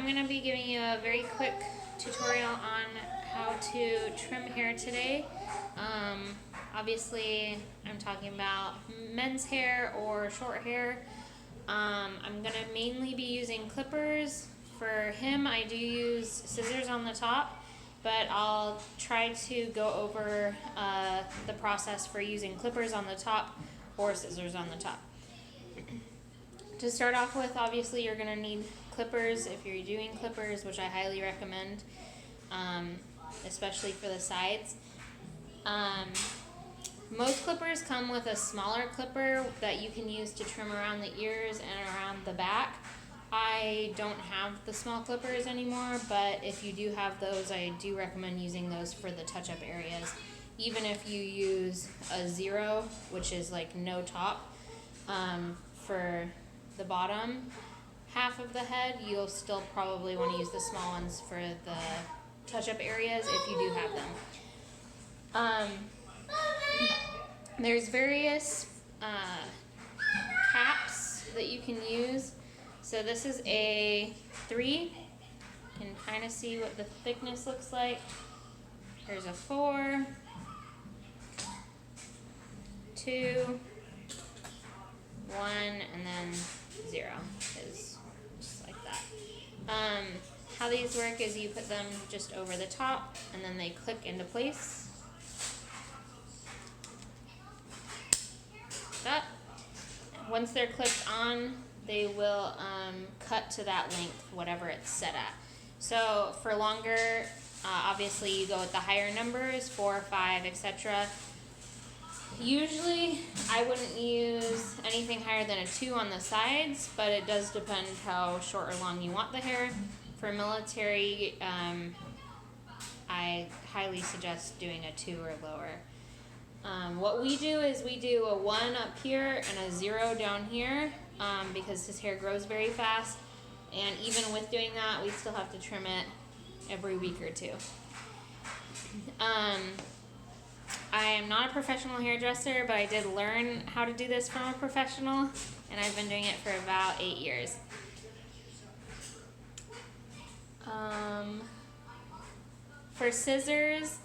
I'm going to be giving you a very quick tutorial on how to trim hair today. Obviously, I'm talking about men's hair or short hair. I'm going to mainly be using clippers. For him, I do use scissors on the top, but I'll try to go over the process for using clippers on the top or scissors on the top. To start off with, obviously you're going to need clippers if you're doing clippers, which I highly recommend, especially for the sides. Most clippers come with a smaller clipper that you can use to trim around the ears and around the back. I don't have the small clippers anymore, but if you do have those, I do recommend using those for the touch-up areas. Even if you use a 0, which is like no top, for the bottom half of the head, you'll still probably want to use the small ones for the touch-up areas if you do have them. There's various caps that you can use. So this is a 3. You can kind of see what the thickness looks like. There's a 4, 2, 1, and then 0 is just like that. How these work is you put them just over the top and then they click into place. That. Once they're clipped on, they will cut to that length, whatever it's set at. So for longer, obviously you go with the higher numbers, 4, 5, etc. Usually I wouldn't use anything higher than a 2 on the sides, but it does depend how short or long you want the hair. For military, I highly suggest doing a 2 or lower. What we do is we do a 1 up here and a 0 down here, because his hair grows very fast, and even with doing that, we still have to trim it every week or 2. I am not a professional hairdresser, but I did learn how to do this from a professional, and I've been doing it for about 8 years. For scissors,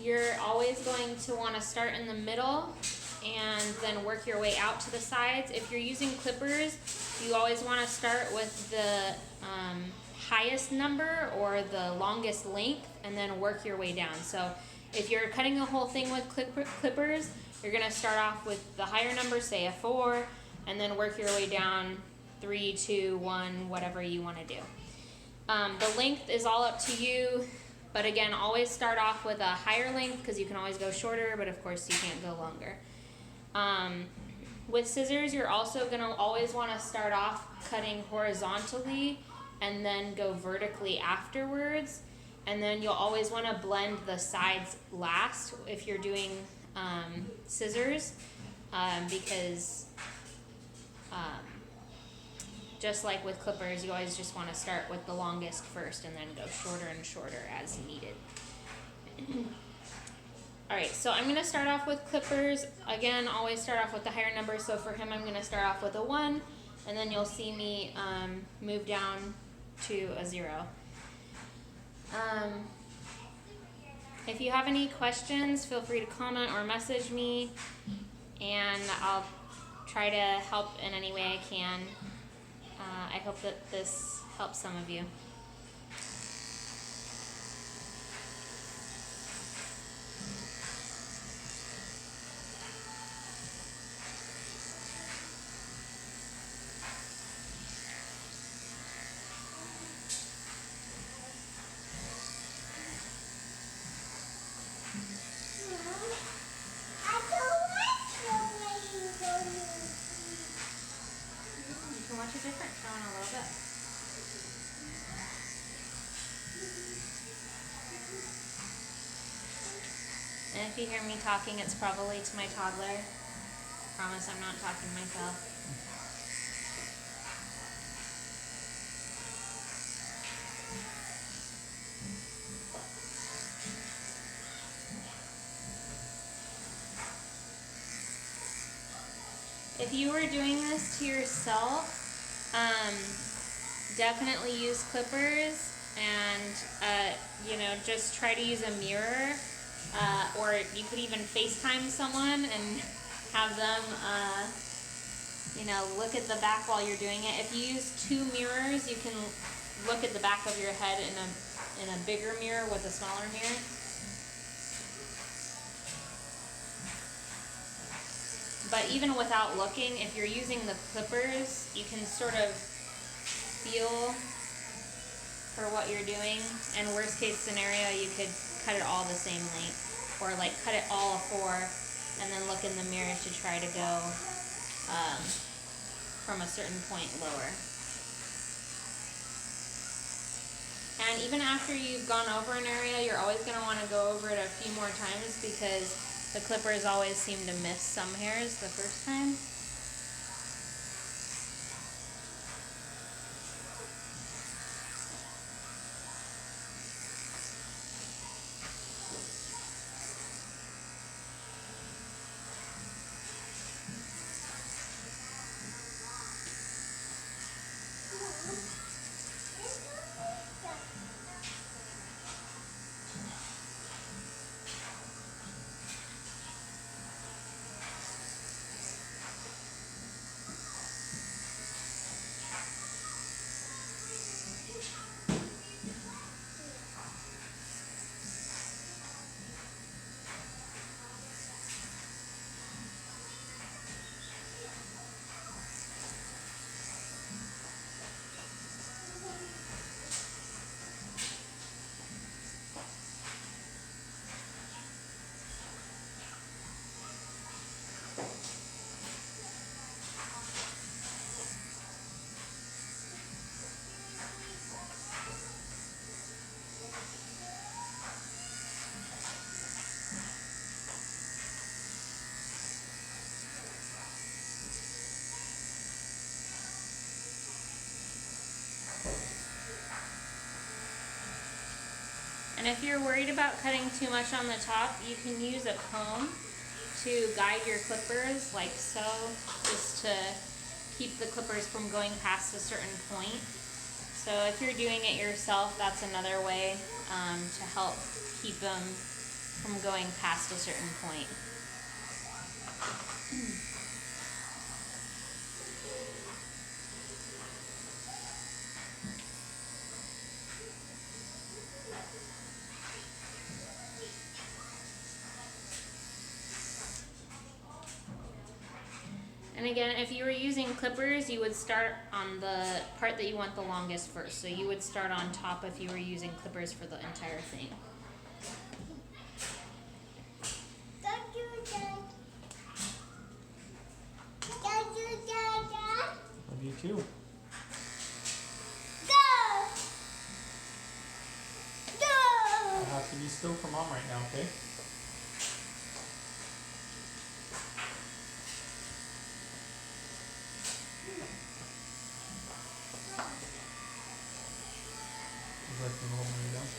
you're always going to want to start in the middle and then work your way out to the sides. If you're using clippers, you always want to start with the highest number or the longest length and then work your way down. So if you're cutting the whole thing with clippers, you're going to start off with the higher number, say a 4, and then work your way down 3, 2, 1, whatever you want to do. The length is all up to you, but again, always start off with a higher length because you can always go shorter, but of course you can't go longer. With scissors, you're also going to always want to start off cutting horizontally and then go vertically afterwards. And then you'll always want to blend the sides last if you're doing scissors, because just like with clippers, you always just want to start with the longest first and then go shorter and shorter as needed. Alright, so I'm going to start off with clippers. Again, always start off with the higher number. So for him, I'm going to start off with a 1, and then you'll see me move down to a 0. If you have any questions, feel free to comment or message me, and I'll try to help in any way I can. I hope that this helps some of you. You can watch a different show in a little bit. And if you hear me talking, it's probably to my toddler. I promise I'm not talking to myself. If you were doing this to yourself, definitely use clippers, and you know, just try to use a mirror, or you could even FaceTime someone and have them you know, look at the back while you're doing it. If you use 2 mirrors, you can look at the back of your head in a bigger mirror with a smaller mirror. But even without looking, if you're using the clippers, you can sort of feel for what you're doing. And worst case scenario, you could cut it all the same length, or like cut it all a 4 and then look in the mirror to try to go from a certain point lower. And even after you've gone over an area, you're always going to want to go over it a few more times, because the clippers always seem to miss some hairs the first time. And if you're worried about cutting too much on the top, you can use a comb to guide your clippers, like so, just to keep the clippers from going past a certain point. So if you're doing it yourself, that's another way to help keep them from going past a certain point. And again, if you were using clippers, you would start on the part that you want the longest first. So you would start on top if you were using clippers for the entire thing. Love you too. I have to be still for Mom right now, okay? Would you like to go home when you're done?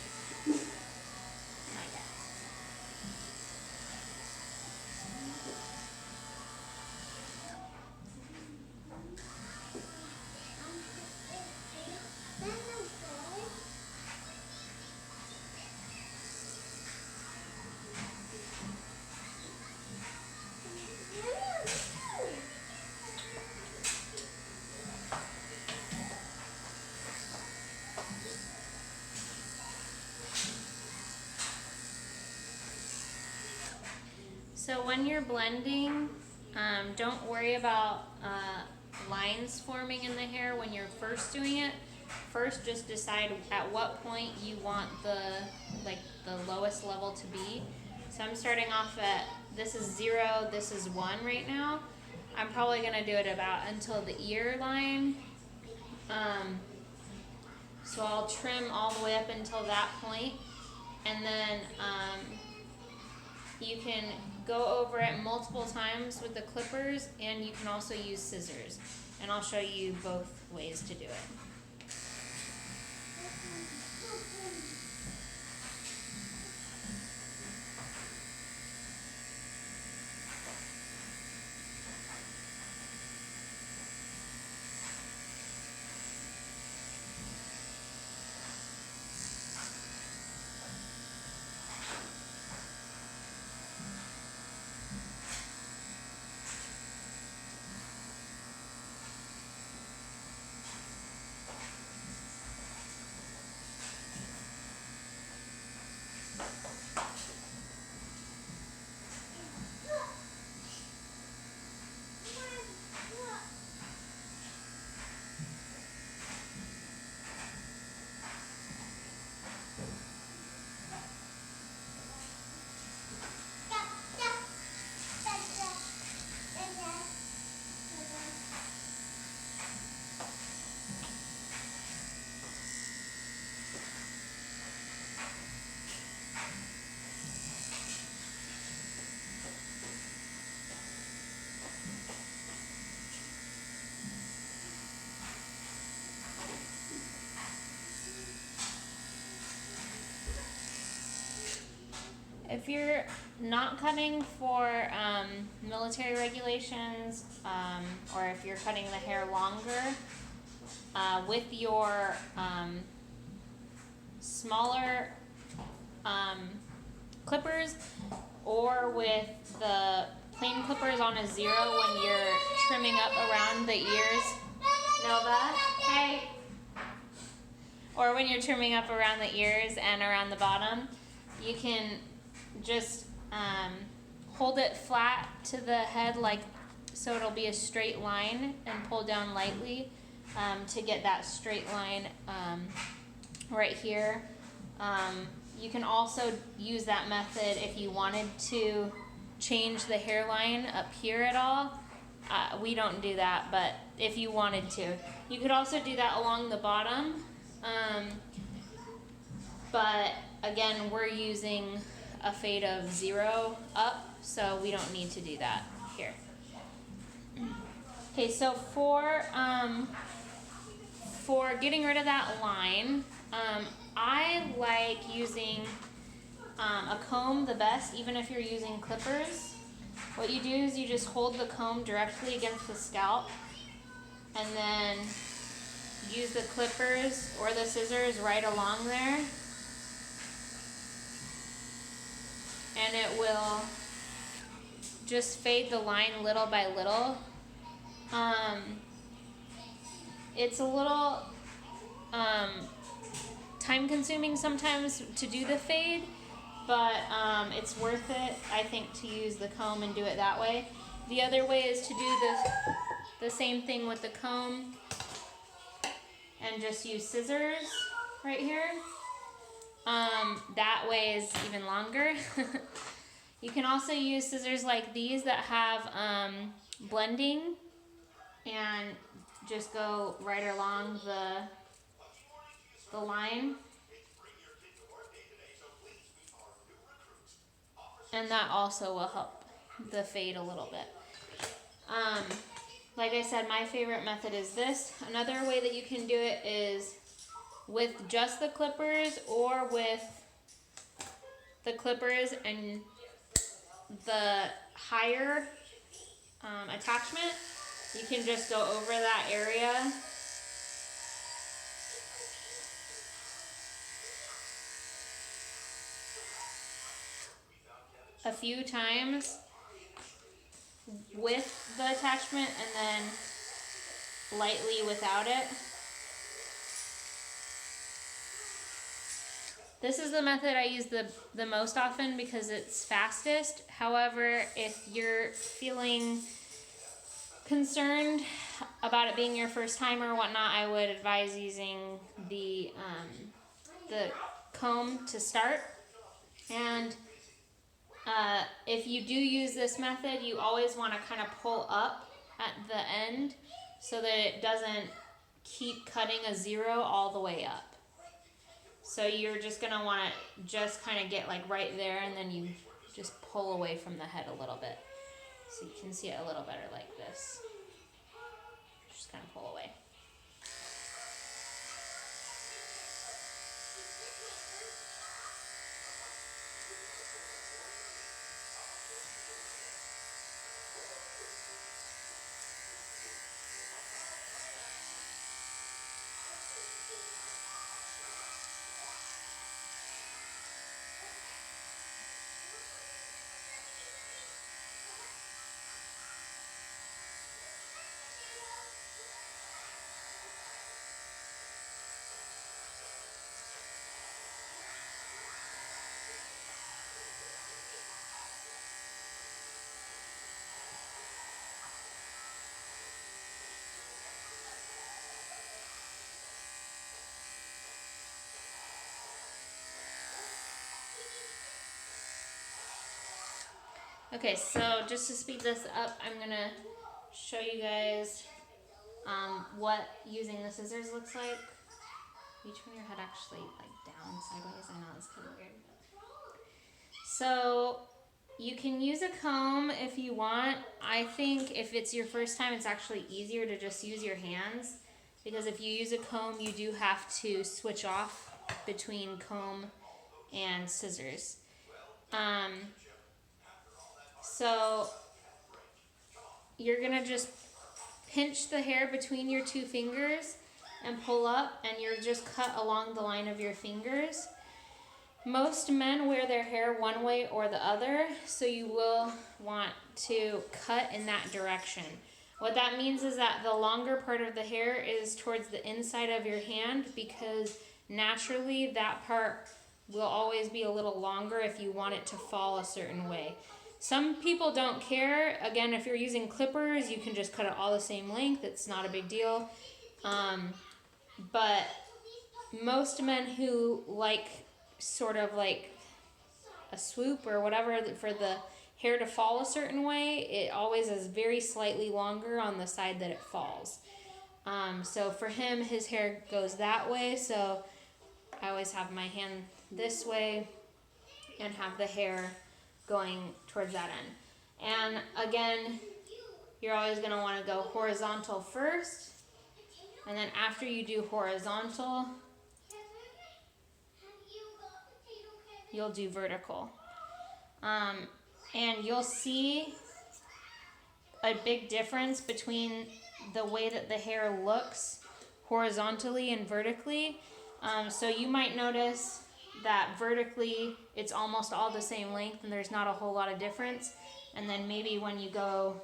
So when you're blending, don't worry about lines forming in the hair when you're first doing it. First, just decide at what point you want the lowest level to be. So I'm starting off at, this is 0, this is 1 right now. I'm probably gonna do it about until the ear line. So I'll trim all the way up until that point, and then you can go over it multiple times with the clippers, and you can also use scissors. And I'll show you both ways to do it. if you're not cutting for military regulations, or if you're cutting the hair longer, with your smaller clippers, or with the plain clippers on a 0 when you're trimming up around the ears, Nova, hey, or when you're trimming up around the ears and around the bottom, you can just hold it flat to the head, like so it'll be a straight line, and pull down lightly to get that straight line right here. You can also use that method if you wanted to change the hairline up here at all. We don't do that, but if you wanted to. You could also do that along the bottom. But again, we're using a fade of 0 up, so we don't need to do that here. Okay, so for getting rid of that line, I like using a comb the best, even if you're using clippers. What you do is you just hold the comb directly against the scalp, and then use the clippers or the scissors right along there, and it will just fade the line little by little. It's a little time consuming sometimes to do the fade, but it's worth it, I think, to use the comb and do it that way. The other way is to do the same thing with the comb and just use scissors right here. That way is even longer. You can also use scissors like these that have blending, and just go right along the line. And that also will help the fade a little bit. Like I said, my favorite method is this. Another way that you can do it is with just the clippers, or with the clippers and the higher attachment. You can just go over that area a few times with the attachment, and then lightly without it. This is the method I use the most often because it's fastest. However, if you're feeling concerned about it being your first time or whatnot, I would advise using the comb to start. And if you do use this method, you always want to kind of pull up at the end so that it doesn't keep cutting a 0 all the way up. So you're just going to want to just kind of get like right there, and then you just pull away from the head a little bit. So you can see it a little better like this. Just kind of pull away. Okay, so just to speed this up, I'm gonna show you guys what using the scissors looks like. You turn your head actually like down sideways. I know it's kind of weird. So you can use a comb if you want. I think if it's your first time, it's actually easier to just use your hands, because if you use a comb, you do have to switch off between comb and scissors. So you're gonna just pinch the hair between your two fingers and pull up, and you're just cut along the line of your fingers. Most men wear their hair one way or the other, so you will want to cut in that direction. What that means is that the longer part of the hair is towards the inside of your hand, because naturally that part will always be a little longer if you want it to fall a certain way. Some people don't care. Again, if you're using clippers, you can just cut it all the same length. It's not a big deal. But most men who like sort of like a swoop or whatever for the hair to fall a certain way, it always is very slightly longer on the side that it falls. So for him, his hair goes that way, so I always have my hand this way and have the hair going towards that end. And again, you're always going to want to go horizontal first, and then after you do horizontal, you'll do vertical. And you'll see a big difference between the way that the hair looks horizontally and vertically. So you might notice that vertically it's almost all the same length and there's not a whole lot of difference. And then maybe when you go,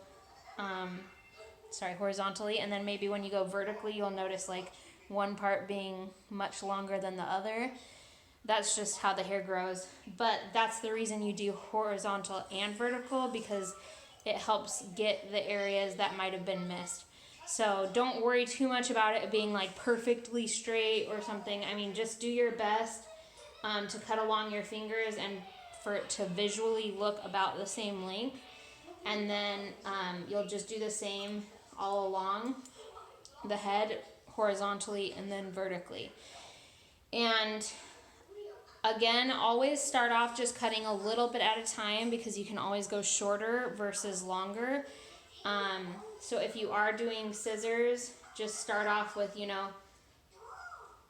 horizontally, and then maybe when you go vertically, you'll notice like one part being much longer than the other. That's just how the hair grows. But that's the reason you do horizontal and vertical, because it helps get the areas that might have been missed. So don't worry too much about it being like perfectly straight or something. I mean, just do your best to cut along your fingers and for it to visually look about the same length. And then you'll just do the same all along the head, horizontally and then vertically. And again, always start off just cutting a little bit at a time, because you can always go shorter versus longer. So if you are doing scissors, just start off with,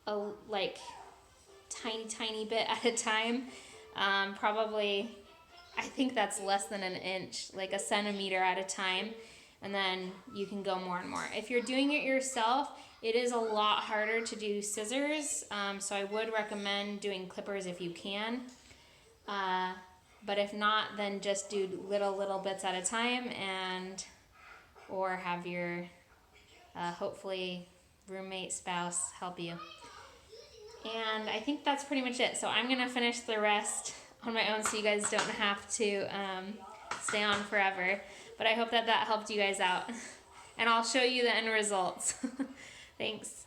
a like tiny bit at a time. Probably, I think that's less than an inch, like a centimeter at a time. And then you can go more and more. If you're doing it yourself, it is a lot harder to do scissors, so I would recommend doing clippers if you can. But if not, then just do little bits at a time, or have your hopefully roommate, spouse help you. And I think that's pretty much it. So I'm gonna finish the rest on my own so you guys don't have to stay on forever. But I hope that helped you guys out. And I'll show you the end results. Thanks.